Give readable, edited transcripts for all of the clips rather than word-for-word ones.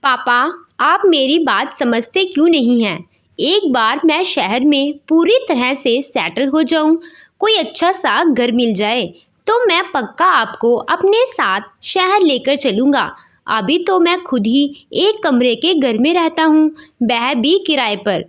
पापा, आप मेरी बात समझते क्यों नहीं हैं? एक बार मैं शहर में पूरी तरह से सेटल हो जाऊं, कोई अच्छा सा घर मिल जाए, तो मैं पक्का आपको अपने साथ शहर लेकर चलूंगा। अभी तो मैं खुद ही एक कमरे के घर में रहता हूं, वह भी किराए पर।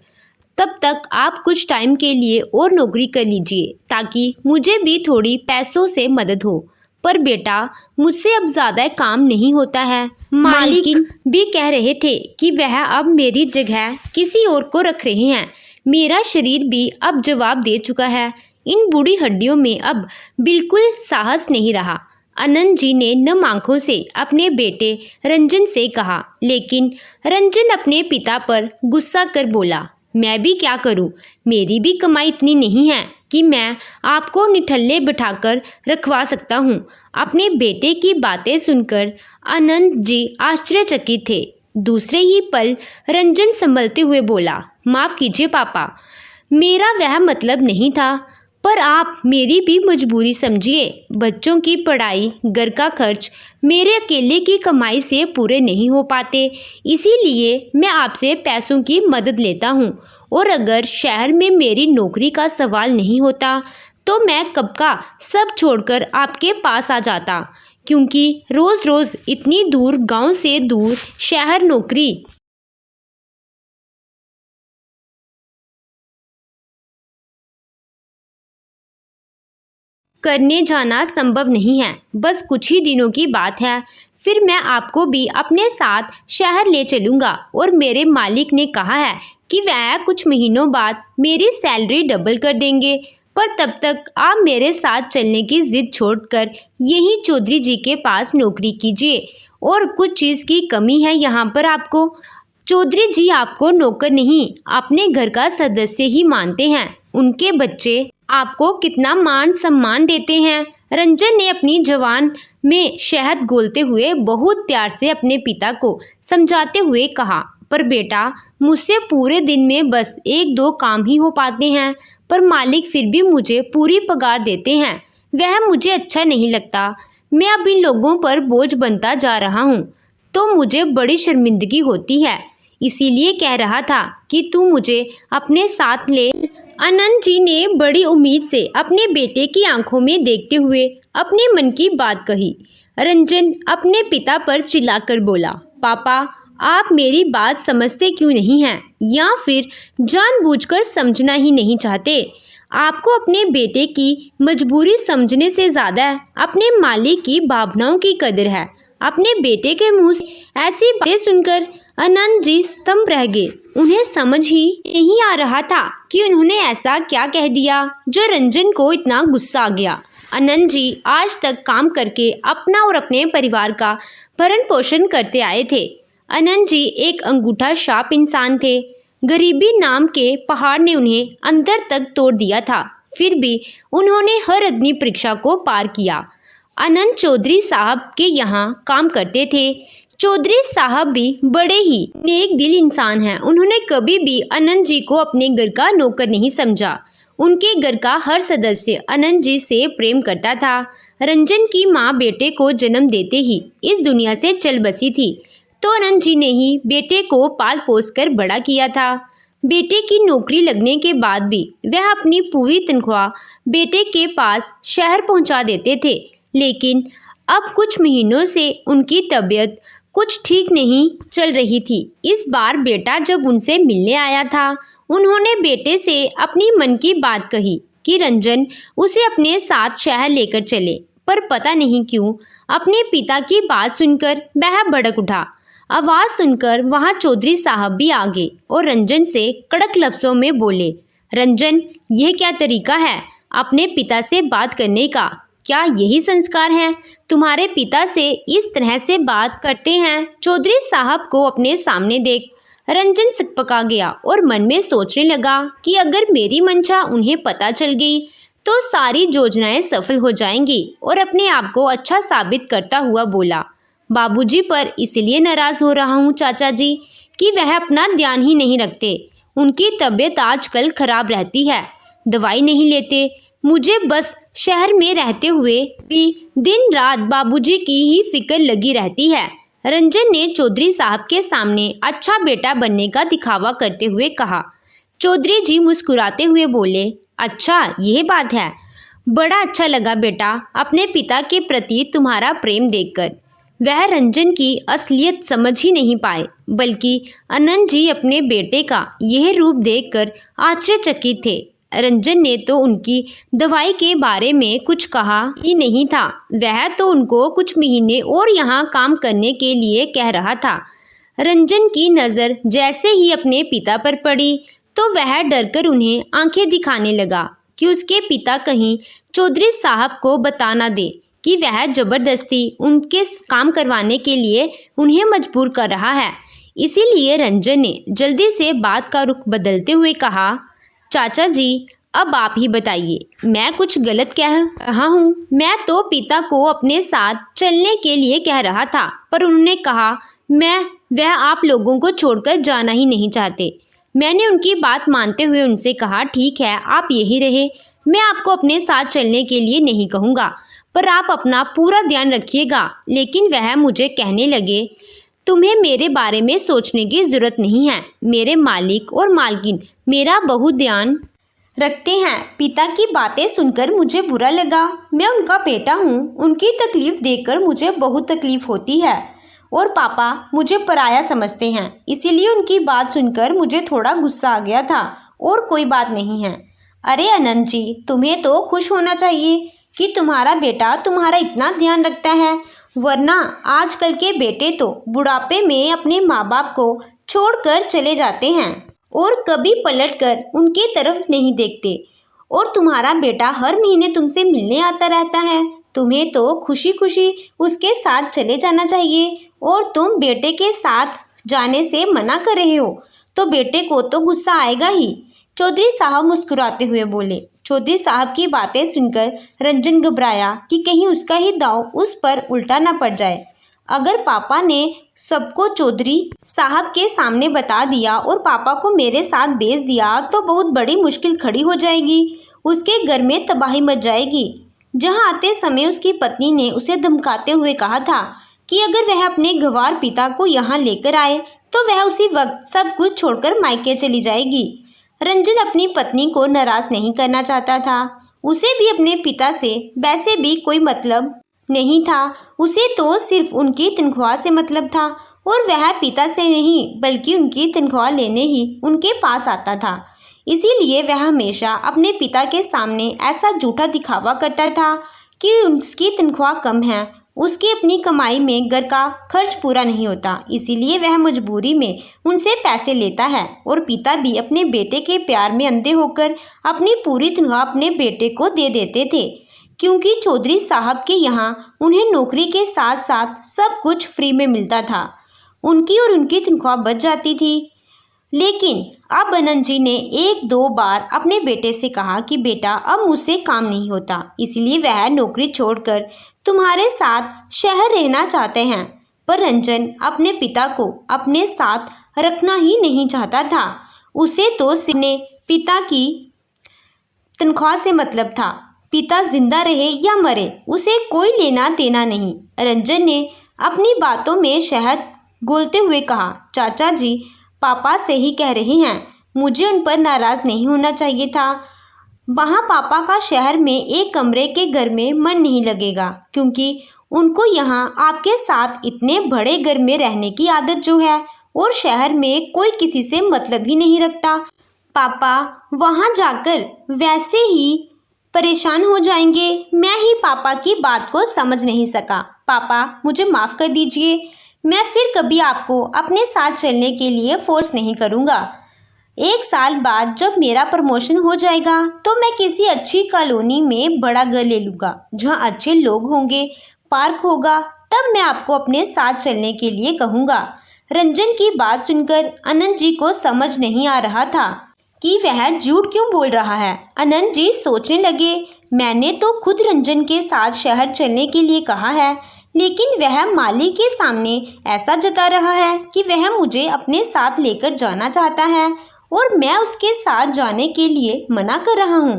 तब तक आप कुछ टाइम के लिए और नौकरी कर लीजिए ताकि मुझे भी थोड़ी पैसों से मदद हो। पर बेटा, मुझसे अब ज़्यादा काम नहीं होता है। मालिक भी कह रहे थे कि वह अब मेरी जगह किसी और को रख रहे हैं। मेरा शरीर भी अब जवाब दे चुका है। इन बूढ़ी हड्डियों में अब बिल्कुल साहस नहीं रहा। आनंद जी ने नम आंखों से अपने बेटे रंजन से कहा, लेकिन रंजन अपने पिता पर गुस्सा कर बोला, मैं भी क्या करूं? मेरी भी कमाई इतनी नहीं है कि मैं आपको निठल्ले बिठाकर रखवा सकता हूं। अपने बेटे की बातें सुनकर आनंद जी आश्चर्यचकित थे। दूसरे ही पल रंजन संभलते हुए बोला, माफ़ कीजिए पापा, मेरा वह मतलब नहीं था। पर आप मेरी भी मजबूरी समझिए। बच्चों की पढ़ाई, घर का खर्च मेरे अकेले की कमाई से पूरे नहीं हो पाते। इसीलिए मैं आपसे पैसों की मदद लेता हूँ। और अगर शहर में मेरी नौकरी का सवाल नहीं होता तो मैं कब का सब छोड़कर आपके पास आ जाता, क्योंकि रोज़ रोज़ इतनी दूर, गांव से दूर शहर नौकरी करने जाना संभव नहीं है। बस कुछ ही दिनों की बात है, फिर मैं आपको भी अपने साथ शहर ले चलूँगा। और मेरे मालिक ने कहा है कि वह कुछ महीनों बाद मेरी सैलरी डबल कर देंगे। पर तब तक आप मेरे साथ चलने की जिद छोड़कर यहीं चौधरी जी के पास नौकरी कीजिए। और कुछ चीज़ की कमी है यहाँ पर आपको। चौधरी जी आपको नौकर नहीं, अपने घर का सदस्य ही मानते हैं। उनके बच्चे आपको कितना मान सम्मान देते हैं। रंजन ने अपनी जवान में शहद घोलते हुए बहुत प्यार से अपने पिता को समझाते हुए कहा, पर बेटा, मुझसे पूरे दिन में बस एक दो काम ही हो पाते हैं। पर मालिक फिर भी मुझे पूरी पगार देते हैं। वह मुझे अच्छा नहीं लगता। मैं अब इन लोगों पर बोझ बनता जा रहा हूँ, तो मुझे बड़ी शर्मिंदगी होती है। इसीलिए कह रहा था कि तू मुझे अपने साथ ले। आनंद जी ने बड़ी उम्मीद से अपने बेटे की आंखों में देखते हुए अपने मन की बात कही। रंजन अपने पिता पर चिल्लाकर बोला, पापा, आप मेरी बात समझते क्यों नहीं हैं? या फिर जानबूझकर समझना ही नहीं चाहते? आपको अपने बेटे की मजबूरी समझने से ज़्यादा अपने मालिक की भावनाओं की कदर है। अपने बेटे के मुंह से ऐसी बातें सुनकर आनंद जी स्तंभ रह गए। उन्हें समझ ही नहीं आ रहा था कि उन्होंने ऐसा क्या कह दिया जो रंजन को इतना गुस्सा आ गया। आनंद जी आज तक काम करके अपना और अपने परिवार का भरण पोषण करते आए थे। आनंद जी एक अंगूठा छाप इंसान थे। गरीबी नाम के पहाड़ ने उन्हें अंदर तक तोड़ दिया था। फिर भी उन्होंने हर अग्नि परीक्षा को पार किया। आनंद चौधरी साहब के यहाँ काम करते थे। चौधरी साहब भी बड़े ही नेक दिल इंसान हैं। उन्होंने कभी भी आनंद जी को अपने घर का नौकर नहीं समझा। उनके घर का हर सदस्य आनंद जी से प्रेम करता था। रंजन की माँ बेटे को जन्म देते ही इस दुनिया से चल बसी थी, तो आनंद जी ने ही बेटे को पाल पोस कर बड़ा किया था। बेटे की नौकरी लगने के बाद भी वह अपनी पूरी तनख्वाह बेटे के पास शहर पहुंचा देते थे। लेकिन अब कुछ महीनों से उनकी तबीयत कुछ ठीक नहीं चल रही थी। इस बार बेटा जब उनसे मिलने आया था, उन्होंने बेटे से अपनी मन की बात कही कि रंजन उसे अपने साथ शहर लेकर चले। पर पता नहीं क्यों अपने पिता की बात सुनकर वह भड़क उठा। आवाज़ सुनकर वहां चौधरी साहब भी आ गए और रंजन से कड़क लफ्ज़ों में बोले, रंजन, यह क्या तरीका है अपने पिता से बात करने का? क्या यही संस्कार हैं? तुम्हारे पिता से इस तरह से बात करते हैं? चौधरी साहब को अपने सामने देख रंजन सिकपका गया और मन में सोचने लगा कि अगर मेरी मंशा उन्हें पता चल गई तो सारी योजनाएं सफल हो जाएंगी। और अपने आप को अच्छा साबित करता हुआ बोला, बाबूजी पर इसलिए नाराज़ हो रहा हूँ चाचा जी कि वह अपना ध्यान ही नहीं रखते। उनकी तबीयत आजकल खराब रहती है, दवाई नहीं लेते। मुझे बस शहर में रहते हुए भी दिन रात बाबूजी की ही फिक्र लगी रहती है। रंजन ने चौधरी साहब के सामने अच्छा बेटा बनने का दिखावा करते हुए कहा। चौधरी जी मुस्कुराते हुए बोले, अच्छा यह बात है, बड़ा अच्छा लगा बेटा अपने पिता के प्रति तुम्हारा प्रेम देखकर। वह रंजन की असलियत समझ ही नहीं पाए, बल्कि आनंद जी अपने बेटे का यह रूप देखकर आश्चर्यचकित थे। रंजन ने तो उनकी दवाई के बारे में कुछ कहा ही नहीं था, वह तो उनको कुछ महीने और यहाँ काम करने के लिए कह रहा था। रंजन की नज़र जैसे ही अपने पिता पर पड़ी तो वह डरकर उन्हें आंखें दिखाने लगा कि उसके पिता कहीं चौधरी साहब को बता ना दे कि वह ज़बरदस्ती उनके काम करवाने के लिए उन्हें मजबूर कर रहा है। इसीलिए रंजन ने जल्दी से बात का रुख बदलते हुए कहा, चाचा जी अब आप ही बताइए, मैं कुछ गलत कह रहा हूँ? मैं तो पिता को अपने साथ चलने के लिए कह रहा था, पर उन्होंने कहा वह आप लोगों को छोड़कर जाना ही नहीं चाहते। मैंने उनकी बात मानते हुए उनसे कहा, ठीक है आप यहीं रहे, मैं आपको अपने साथ चलने के लिए नहीं कहूँगा, पर आप अपना पूरा ध्यान रखिएगा। लेकिन वह मुझे कहने लगे, तुम्हें मेरे बारे में सोचने की ज़रूरत नहीं है, मेरे मालिक और मालकिन मेरा बहुत ध्यान रखते हैं। पिता की बातें सुनकर मुझे बुरा लगा, मैं उनका बेटा हूँ, उनकी तकलीफ़ देखकर मुझे बहुत तकलीफ़ होती है और पापा मुझे पराया समझते हैं, इसीलिए उनकी बात सुनकर मुझे थोड़ा गुस्सा आ गया था और कोई बात नहीं है। अरे आनंद जी, तुम्हें तो खुश होना चाहिए कि तुम्हारा बेटा तुम्हारा इतना ध्यान रखता है, वरना आजकल के बेटे तो बुढ़ापे में अपने माँ बाप को छोड़कर चले जाते हैं और कभी पलटकर उनकी तरफ नहीं देखते। और तुम्हारा बेटा हर महीने तुमसे मिलने आता रहता है, तुम्हें तो खुशी खुशी उसके साथ चले जाना चाहिए और तुम बेटे के साथ जाने से मना कर रहे हो तो बेटे को तो गुस्सा आएगा ही। चौधरी साहब मुस्कुराते हुए बोले। चौधरी साहब की बातें सुनकर रंजन घबराया कि कहीं उसका ही दांव उस पर उल्टा ना पड़ जाए। अगर पापा ने सबको चौधरी साहब के सामने बता दिया और पापा को मेरे साथ भेज दिया तो बहुत बड़ी मुश्किल खड़ी हो जाएगी, उसके घर में तबाही मच जाएगी। जहां आते समय उसकी पत्नी ने उसे धमकाते हुए कहा था कि अगर वह अपने गंवार पिता को यहाँ लेकर आए तो वह उसी वक्त सब कुछ छोड़कर मायके चली जाएगी। रंजन अपनी पत्नी को नाराज़ नहीं करना चाहता था, उसे भी अपने पिता से वैसे भी कोई मतलब नहीं था, उसे तो सिर्फ उनकी तनख्वाह से मतलब था और वह पिता से नहीं बल्कि उनकी तनख्वाह लेने ही उनके पास आता था। इसीलिए वह हमेशा अपने पिता के सामने ऐसा झूठा दिखावा करता था कि उसकी तनख्वाह कम है, उसकी अपनी कमाई में घर का खर्च पूरा नहीं होता, इसीलिए वह मजबूरी में उनसे पैसे लेता है। और पिता भी अपने बेटे के प्यार में अंधे होकर अपनी पूरी तनख्वाह अपने बेटे को दे देते थे, क्योंकि चौधरी साहब के यहाँ उन्हें नौकरी के साथ साथ सब कुछ फ्री में मिलता था। उनकी और उनकी तनख्वाह बच जाती थी। लेकिन अब आनंद जी ने एक दो बार अपने बेटे से कहा कि बेटा अब मुझसे काम नहीं होता, इसलिए वह नौकरी छोड़कर तुम्हारे साथ शहर रहना चाहते हैं। पर रंजन अपने पिता को अपने साथ रखना ही नहीं चाहता था, उसे तो अपने पिता की तनख्वाह से मतलब था, पिता जिंदा रहे या मरे उसे कोई लेना देना नहीं। रंजन ने अपनी बातों में शहद घोलते हुए कहा, चाचा जी पापा सही कह रहे हैं, मुझे उन पर नाराज़ नहीं होना चाहिए था। वहाँ पापा का शहर में एक कमरे के घर में मन नहीं लगेगा, क्योंकि उनको यहाँ आपके साथ इतने बड़े घर में रहने की आदत जो है, और शहर में कोई किसी से मतलब ही नहीं रखता। पापा वहाँ जाकर वैसे ही परेशान हो जाएंगे। मैं ही पापा की बात को समझ नहीं सका। पापा मुझे माफ़ कर दीजिए, मैं फिर कभी आपको अपने साथ चलने के लिए फोर्स नहीं करूँगा। 1 साल बाद जब मेरा प्रमोशन हो जाएगा तो मैं किसी अच्छी कॉलोनी में बड़ा घर ले लूँगा, जहाँ अच्छे लोग होंगे, पार्क होगा, तब मैं आपको अपने साथ चलने के लिए कहूँगा। रंजन की बात सुनकर आनंद जी को समझ नहीं आ रहा था कि वह झूठ क्यों बोल रहा है। आनंद जी सोचने लगे, मैंने तो खुद रंजन के साथ शहर चलने के लिए कहा है, लेकिन वह माली के सामने ऐसा जता रहा है कि वह मुझे अपने साथ लेकर जाना चाहता है और मैं उसके साथ जाने के लिए मना कर रहा हूँ।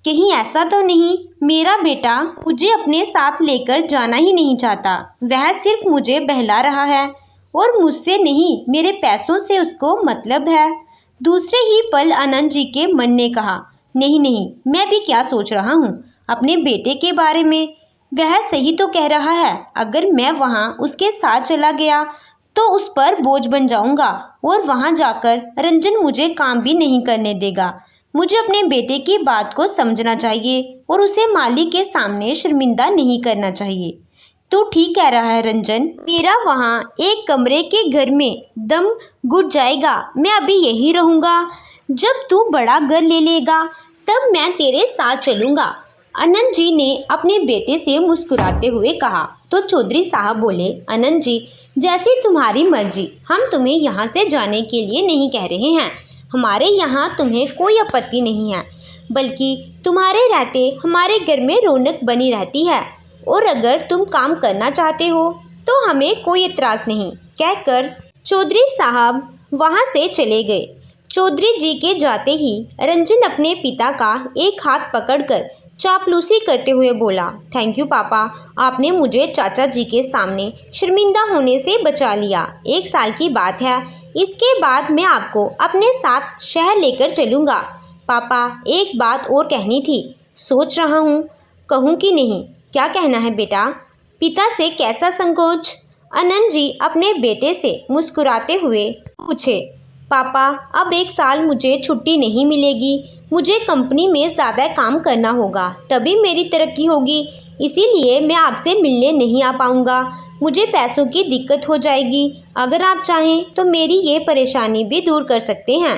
कहीं ऐसा तो नहीं मेरा बेटा मुझे अपने साथ लेकर जाना ही नहीं चाहता। वह सिर्फ मुझे बहला रहा है और मुझसे नहीं, मेरे पैसों से उसको मतलब है। दूसरे ही पल आनंद जी के मन ने कहा, नहीं नहीं, मैं भी क्या सोच रहा हूँ अपने बेटे के बारे में। वह सही तो कह रहा है। अगर मैं वहाँ उसके साथ चला गया तो उस पर बोझ बन जाऊंगा और वहाँ जाकर रंजन मुझे काम भी नहीं करने देगा। मुझे अपने बेटे की बात को समझना चाहिए और उसे मालिक के सामने शर्मिंदा नहीं करना चाहिए। तू ठीक कह रहा है रंजन, मेरा वहाँ एक कमरे के घर में दम घुट जाएगा। मैं अभी यहीं रहूँगा। जब तू बड़ा घर ले लेगा तब मैं तेरे साथ चलूँगा। आनंद जी ने अपने बेटे से मुस्कुराते हुए कहा। तो चौधरी साहब बोले, आनंद जी, जैसी तुम्हारी मर्जी, हम तुम्हें यहाँ से जाने के लिए नहीं कह रहे हैं। हमारे यहाँ तुम्हें कोई आपत्ति नहीं है, बल्कि तुम्हारे रहते हमारे घर में रौनक बनी रहती है। और अगर तुम काम करना चाहते हो तो हमें कोई एतराज़ नहीं, कहकर चौधरी साहब वहाँ से चले गए। चौधरी जी के जाते ही रंजन अपने पिता का एक हाथ पकड़कर चापलूसी करते हुए बोला, थैंक यू पापा, आपने मुझे चाचा जी के सामने शर्मिंदा होने से बचा लिया। 1 साल की बात है, इसके बाद मैं आपको अपने साथ शहर लेकर चलूँगा। पापा, एक बात और कहनी थी, सोच रहा हूँ कहूँ कि नहीं। क्या कहना है बेटा? पिता से कैसा संकोच? आनंद जी अपने बेटे से मुस्कुराते हुए पूछे। पापा, अब 1 साल मुझे छुट्टी नहीं मिलेगी। मुझे कंपनी में ज़्यादा काम करना होगा, तभी मेरी तरक्की होगी। इसीलिए मैं आपसे मिलने नहीं आ पाऊँगा। मुझे पैसों की दिक्कत हो जाएगी। अगर आप चाहें तो मेरी ये परेशानी भी दूर कर सकते हैं।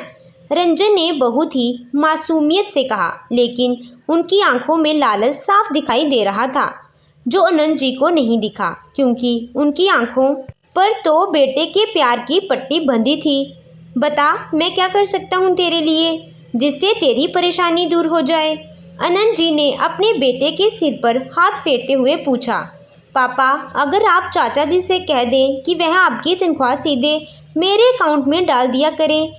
रंजन ने बहुत ही मासूमियत से कहा, लेकिन उनकी आंखों में लालच साफ दिखाई दे रहा था, जो आनंद जी को नहीं दिखा, क्योंकि उनकी आंखों पर तो बेटे के प्यार की पट्टी बंधी थी। बता, मैं क्या कर सकता हूँ तेरे लिए, जिससे तेरी परेशानी दूर हो जाए? आनंद जी ने अपने बेटे के सिर पर हाथ फेरते हुए पूछा। पापा, अगर आप चाचा जी से कह दें कि वह आपकी तनख्वाह सीधे मेरे अकाउंट में डाल दिया करें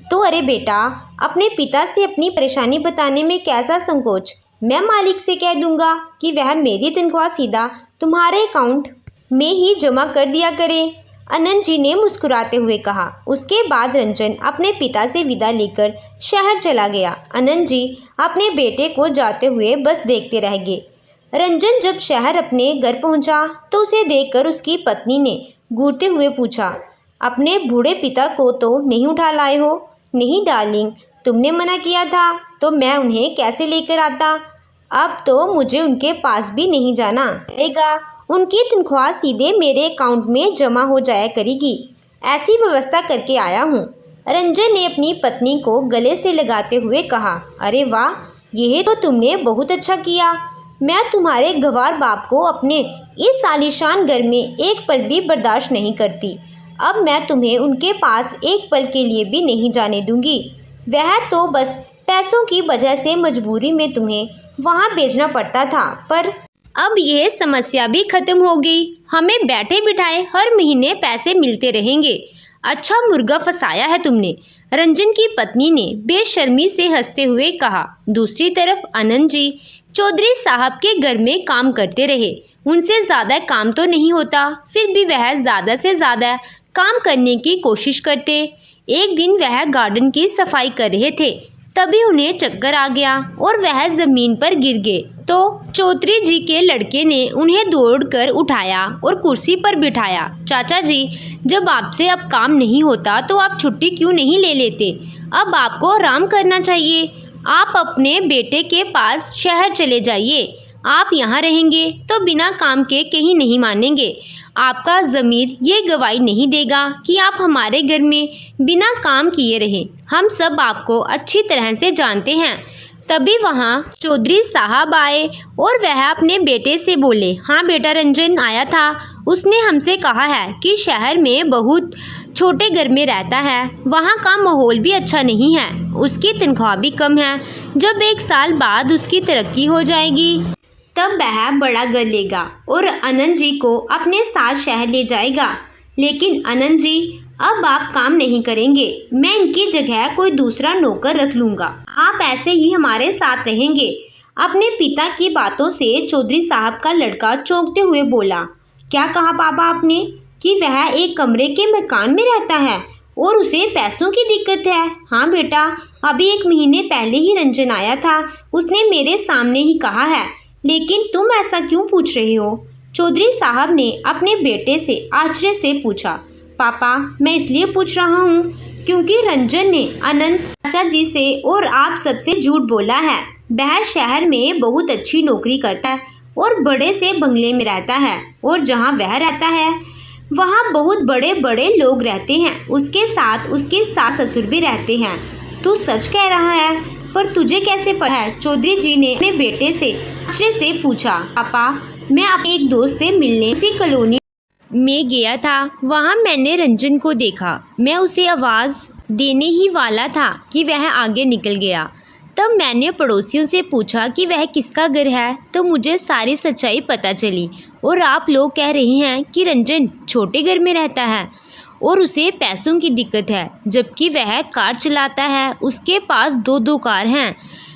तो। अरे बेटा, अपने पिता से अपनी परेशानी बताने में कैसा संकोच? मैं मालिक से कह दूंगा कि वह मेरी तनख्वाह सीधा तुम्हारे अकाउंट में ही जमा कर दिया करे। आनंद जी ने मुस्कुराते हुए कहा। उसके बाद रंजन अपने पिता से विदा लेकर शहर चला गया। आनंद जी अपने बेटे को जाते हुए बस देखते रह गए। रंजन जब शहर अपने घर पहुंचा तो उसे देखकर उसकी पत्नी ने घूरते हुए पूछा, अपने बूढ़े पिता को तो नहीं उठा लाए हो? नहीं डार्लिंग, तुमने मना किया था तो मैं उन्हें कैसे लेकर आता। अब तो मुझे उनके पास भी नहीं जाना पड़ेगा। उनकी तनख्वाह सीधे मेरे अकाउंट में जमा हो जाया करेगी। ऐसी व्यवस्था करके आया हूँ। रंजन ने अपनी पत्नी को गले से लगाते हुए कहा। अरे वाह, यह तो तुमने बहुत अच्छा किया। मैं तुम्हारे गंवार बाप को अपने इस आलीशान घर में एक पल भी बर्दाश्त नहीं करती। अब मैं तुम्हें उनके पास एक पल के लिए भी नहीं जाने दूंगी। वह तो बस पैसों की वजह से मजबूरी में तुम्हें वहाँ भेजना पड़ता था, पर अब यह समस्या भी खत्म हो गई। हमें बैठे बिठाए हर महीने पैसे मिलते रहेंगे। अच्छा मुर्गा फंसाया है तुमने, रंजन की पत्नी ने बेशर्मी से हंसते हुए कहा। दूसरी तरफ आनंद जी चौधरी साहब के घर में काम करते रहे। उनसे ज़्यादा काम तो नहीं होता, फिर भी वह ज़्यादा से ज़्यादा काम करने की कोशिश करते। एक दिन वह गार्डन की सफाई कर रहे थे, तभी उन्हें चक्कर आ गया और वह ज़मीन पर गिर गए। तो चौधरी जी के लड़के ने उन्हें दौड़कर उठाया और कुर्सी पर बिठाया। चाचा जी, जब आपसे अब काम नहीं होता तो आप छुट्टी क्यों नहीं ले लेते? अब आपको आराम करना चाहिए। आप अपने बेटे के पास शहर चले जाइए। आप यहाँ रहेंगे तो बिना काम के कहीं नहीं मानेंगे। आपका ज़मीर ये गवाही नहीं देगा कि आप हमारे घर में बिना काम किए रहें। हम सब आपको अच्छी तरह से जानते हैं। तभी वहाँ चौधरी साहब आए और वह अपने बेटे से बोले, हाँ बेटा, रंजन आया था। उसने हमसे कहा है कि शहर में बहुत छोटे घर में रहता है, वहाँ का माहौल भी अच्छा नहीं है, उसकी तनख्वाह भी कम है। जब 1 साल बाद उसकी तरक्की हो जाएगी तब वह बड़ा घर लेगा और आनंद जी को अपने साथ शहर ले जाएगा। लेकिन आनंद जी, अब आप काम नहीं करेंगे, मैं इनकी जगह कोई दूसरा नौकर रख लूँगा। आप ऐसे ही हमारे साथ रहेंगे। अपने पिता की बातों से चौधरी साहब का लड़का चौंकते हुए बोला, क्या कहा पापा आपने? कि वह एक कमरे के मकान में रहता है और उसे पैसों की दिक्कत है? हाँ बेटा, अभी 1 महीने पहले ही रंजन आया था, उसने मेरे सामने ही कहा है। लेकिन तुम ऐसा क्यों पूछ रहे हो? चौधरी साहब ने अपने बेटे से आश्चर्य से पूछा। पापा, मैं इसलिए पूछ रहा हूँ क्योंकि रंजन ने अनंत चाचा जी से और आप सबसे झूठ बोला है। वह शहर में बहुत अच्छी नौकरी करता है और बड़े से बंगले में रहता है, और जहाँ वह रहता है वहाँ बहुत बड़े बड़े लोग रहते हैं। उसके साथ उसके सास ससुर भी रहते हैं। तू सच कह रहा है, पर तुझे कैसे पता है? चौधरी जी ने अपने बेटे से आश्चर्य से पूछा। पापा, मैं अपने एक दोस्त से मिलने उसी कॉलोनी में गया था, वहाँ मैंने रंजन को देखा। मैं उसे आवाज़ देने ही वाला था कि वह आगे निकल गया। तब मैंने पड़ोसियों से पूछा कि वह किसका घर है, तो मुझे सारी सच्चाई पता चली। और आप लोग कह रहे हैं कि रंजन छोटे घर में रहता है और उसे पैसों की दिक्कत है, जबकि वह कार चलाता है। उसके पास 2 कार हैं।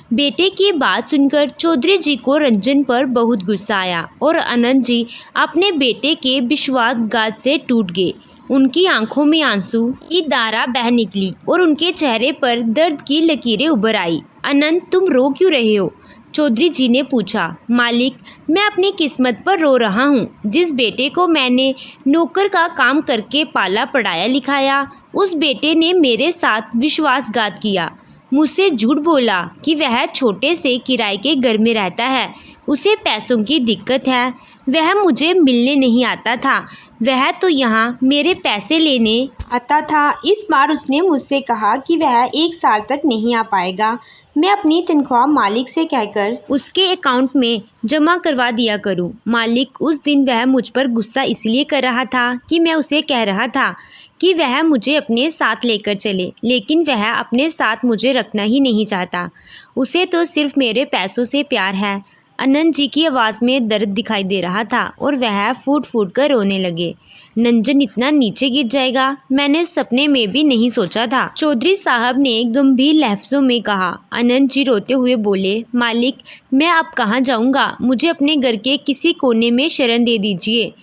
बेटे की बात सुनकर चौधरी जी को रंजन पर बहुत गुस्सा आया और अनंत जी अपने बेटे के विश्वासघात से टूट गए। उनकी आंखों में आंसू की धारा बह निकली और उनके चेहरे पर दर्द की लकीरें उभर आई। अनंत, तुम रो क्यों रहे हो? चौधरी जी ने पूछा। मालिक, मैं अपनी किस्मत पर रो रहा हूँ। जिस बेटे को मैंने नौकर का काम करके पाला पढ़ाया लिखाया, उस बेटे ने मेरे साथ विश्वासघात किया। मुझसे झूठ बोला कि वह छोटे से किराए के घर में रहता है, उसे पैसों की दिक्कत है, वह मुझे मिलने नहीं आता था, वह तो यहाँ मेरे पैसे लेने आता था। इस बार उसने मुझसे कहा कि वह 1 साल तक नहीं आ पाएगा। मैं अपनी तनख्वाह मालिक से कहकर उसके अकाउंट में जमा करवा दिया करूं। मालिक, उस दिन वह मुझ पर गुस्सा इसलिए कर रहा था कि मैं उसे कह रहा था कि वह मुझे अपने साथ लेकर चले, लेकिन वह अपने साथ मुझे रखना ही नहीं चाहता। उसे तो सिर्फ मेरे पैसों से प्यार है। अनंत जी की आवाज़ में दर्द दिखाई दे रहा था और वह फूट फूट कर रोने लगे। नंजन इतना नीचे गिर जाएगा, मैंने सपने में भी नहीं सोचा था, चौधरी साहब ने गंभीर लहज़ों में कहा। अनंत जी रोते हुए बोले, मालिक, मैं अब कहाँ जाऊँगा? मुझे अपने घर के किसी कोने में शरण दे दीजिए।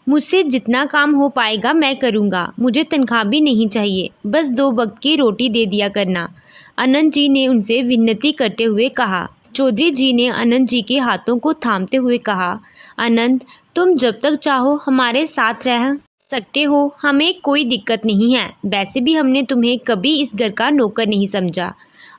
मुझसे जितना काम हो पाएगा मैं करूँगा। मुझे तनख्वाह भी नहीं चाहिए, बस 2 वक्त की रोटी दे दिया करना। अनंत जी ने उनसे विनती करते हुए कहा। चौधरी जी ने अनंत जी के हाथों को थामते हुए कहा, अनंत, तुम जब तक चाहो हमारे साथ रह सकते हो, हमें कोई दिक्कत नहीं है। वैसे भी हमने तुम्हें कभी इस घर का नौकर नहीं समझा।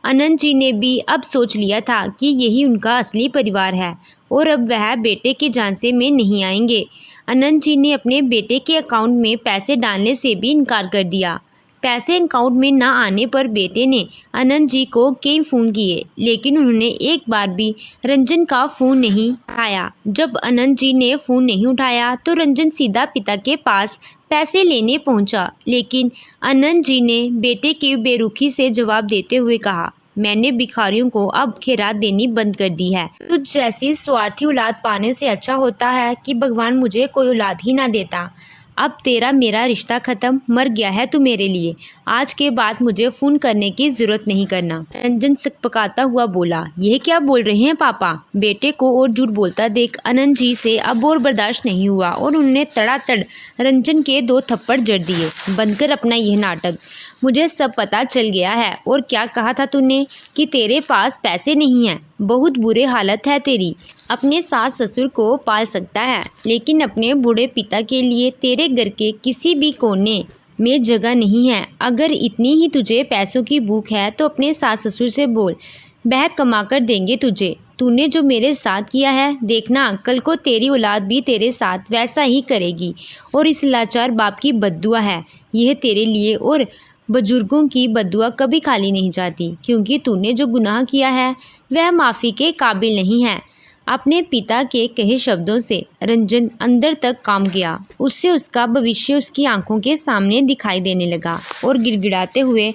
अनंत जी ने भी अब सोच लिया था कि यही उनका असली परिवार है और अब वह बेटे के झांसे में नहीं आएंगे। अनंत जी ने अपने बेटे के अकाउंट में पैसे डालने से भी इनकार कर दिया। पैसे अकाउंट में न आने पर बेटे ने अनंत जी को कई फ़ोन किए, लेकिन उन्होंने एक बार भी रंजन का फ़ोन नहीं उठाया। जब अनंत जी ने फ़ोन नहीं उठाया तो रंजन सीधा पिता के पास पैसे लेने पहुंचा, लेकिन अनंत जी ने बेटे की बेरुखी से जवाब देते हुए कहा, मैंने भिखारियों को अब खैरात देनी बंद कर दी है। तुझ जैसी स्वार्थी औलाद पाने से अच्छा होता है कि भगवान मुझे कोई औलाद ही ना देता। अब तेरा मेरा रिश्ता ख़त्म, मर गया है तू मेरे लिए। आज के बाद मुझे फ़ोन करने की ज़रूरत नहीं करना। रंजन सकपकाता हुआ बोला, यह क्या बोल रहे हैं पापा? बेटे को और झूठ बोलता देख अनंत जी से अब और बर्दाश्त नहीं हुआ और उन्होंने तड़ातड़ रंजन के 2 थप्पड़ जड़ दिए। बंद कर अपना यह नाटक, मुझे सब पता चल गया है। और क्या कहा था तूने कि तेरे पास पैसे नहीं हैं? बहुत बुरी हालत है तेरी। अपने सास ससुर को पाल सकता है, लेकिन अपने बूढ़े पिता के लिए तेरे घर के किसी भी कोने में जगह नहीं है। अगर इतनी ही तुझे पैसों की भूख है तो अपने सास ससुर से बोल, वह कमा कर देंगे तुझे। तूने जो मेरे साथ किया है, देखना कल को तेरी औलाद भी तेरे साथ वैसा ही करेगी। और इस लाचार बाप की बद्दुआ है यह तेरे लिए, और बुजुर्गों की बद्दुआ कभी खाली नहीं जाती, क्योंकि तूने जो गुनाह किया है वह माफ़ी के काबिल नहीं है। अपने पिता के कहे शब्दों से रंजन अंदर तक कांप गया। उससे उसका भविष्य उसकी आंखों के सामने दिखाई देने लगा और गिड़गिड़ाते हुए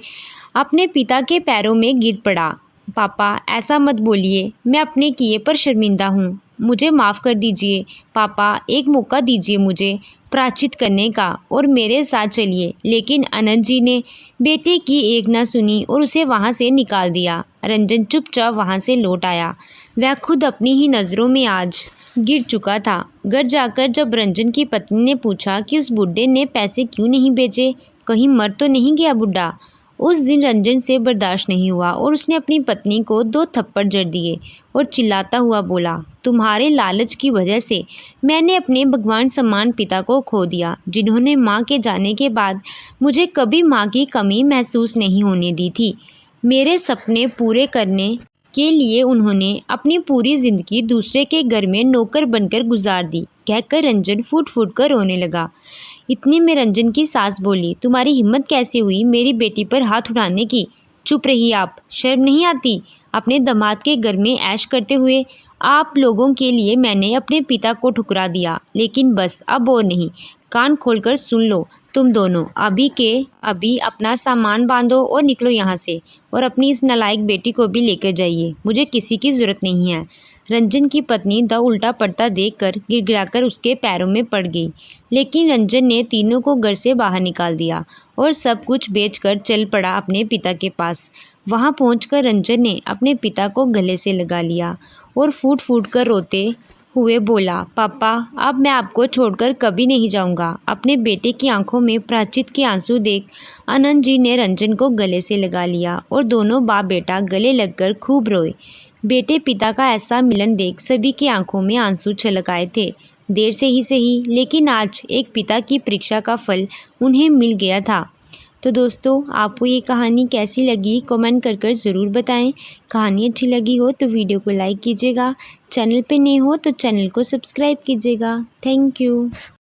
अपने पिता के पैरों में गिर पड़ा। पापा, ऐसा मत बोलिए, मैं अपने किए पर शर्मिंदा हूँ। मुझे माफ़ कर दीजिए पापा, एक मौका दीजिए मुझे प्रायश्चित करने का और मेरे साथ चलिए। लेकिन अनंत जी ने बेटे की एक न सुनी और उसे वहाँ से निकाल दिया। रंजन चुपचाप वहाँ से लौट आया। वह खुद अपनी ही नज़रों में आज गिर चुका था। घर जाकर जब रंजन की पत्नी ने पूछा कि उस बुढ़े ने पैसे क्यों नहीं भेजे, कहीं मर तो नहीं गया बुढ़ा, उस दिन रंजन से बर्दाश्त नहीं हुआ और उसने अपनी पत्नी को 2 थप्पड़ जड़ दिए और चिल्लाता हुआ बोला, तुम्हारे लालच की वजह से मैंने अपने भगवान समान पिता को खो दिया, जिन्होंने माँ के जाने के बाद मुझे कभी माँ की कमी महसूस नहीं होने दी थी। मेरे सपने पूरे करने के लिए उन्होंने अपनी पूरी ज़िंदगी दूसरे के घर में नौकर बनकर गुजार दी। कहकर रंजन फूट फूट कर रोने लगा। इतने में रंजन की सास बोली, तुम्हारी हिम्मत कैसे हुई मेरी बेटी पर हाथ उठाने की? चुप रहिए आप, शर्म नहीं आती? अपने दामाद के घर में ऐश करते हुए आप लोगों के लिए मैंने अपने पिता को ठुकरा दिया, लेकिन बस अब और नहीं। कान खोलकर सुन लो तुम दोनों, अभी के अभी अपना सामान बांधो और निकलो यहाँ से, और अपनी इस नालायक बेटी को भी लेकर जाइए, मुझे किसी की ज़रूरत नहीं है। रंजन की पत्नी द उल्टा पड़ता देखकर गिड़गिड़ाकर उसके पैरों में पड़ गई, लेकिन रंजन ने तीनों को घर से बाहर निकाल दिया और सब कुछ बेचकर चल पड़ा अपने पिता के पास। वहां पहुंचकर रंजन ने अपने पिता को गले से लगा लिया और फूट फूट कर रोते हुए बोला, पापा अब मैं आपको छोड़कर कभी नहीं जाऊंगा। अपने बेटे की आंखों में प्रायश्चित के आंसू देख अनंत जी ने रंजन को गले से लगा लिया और दोनों बाप बेटा गले लगकर खूब रोए। बेटे पिता का ऐसा मिलन देख सभी की आंखों में आंसू छलक आए थे। देर से ही सही, लेकिन आज एक पिता की परीक्षा का फल उन्हें मिल गया था। तो दोस्तों, आपको ये कहानी कैसी लगी कमेंट कर कर ज़रूर बताएं। कहानी अच्छी लगी हो तो वीडियो को लाइक कीजिएगा, चैनल पे नए हो तो चैनल को सब्सक्राइब कीजिएगा। Thank you.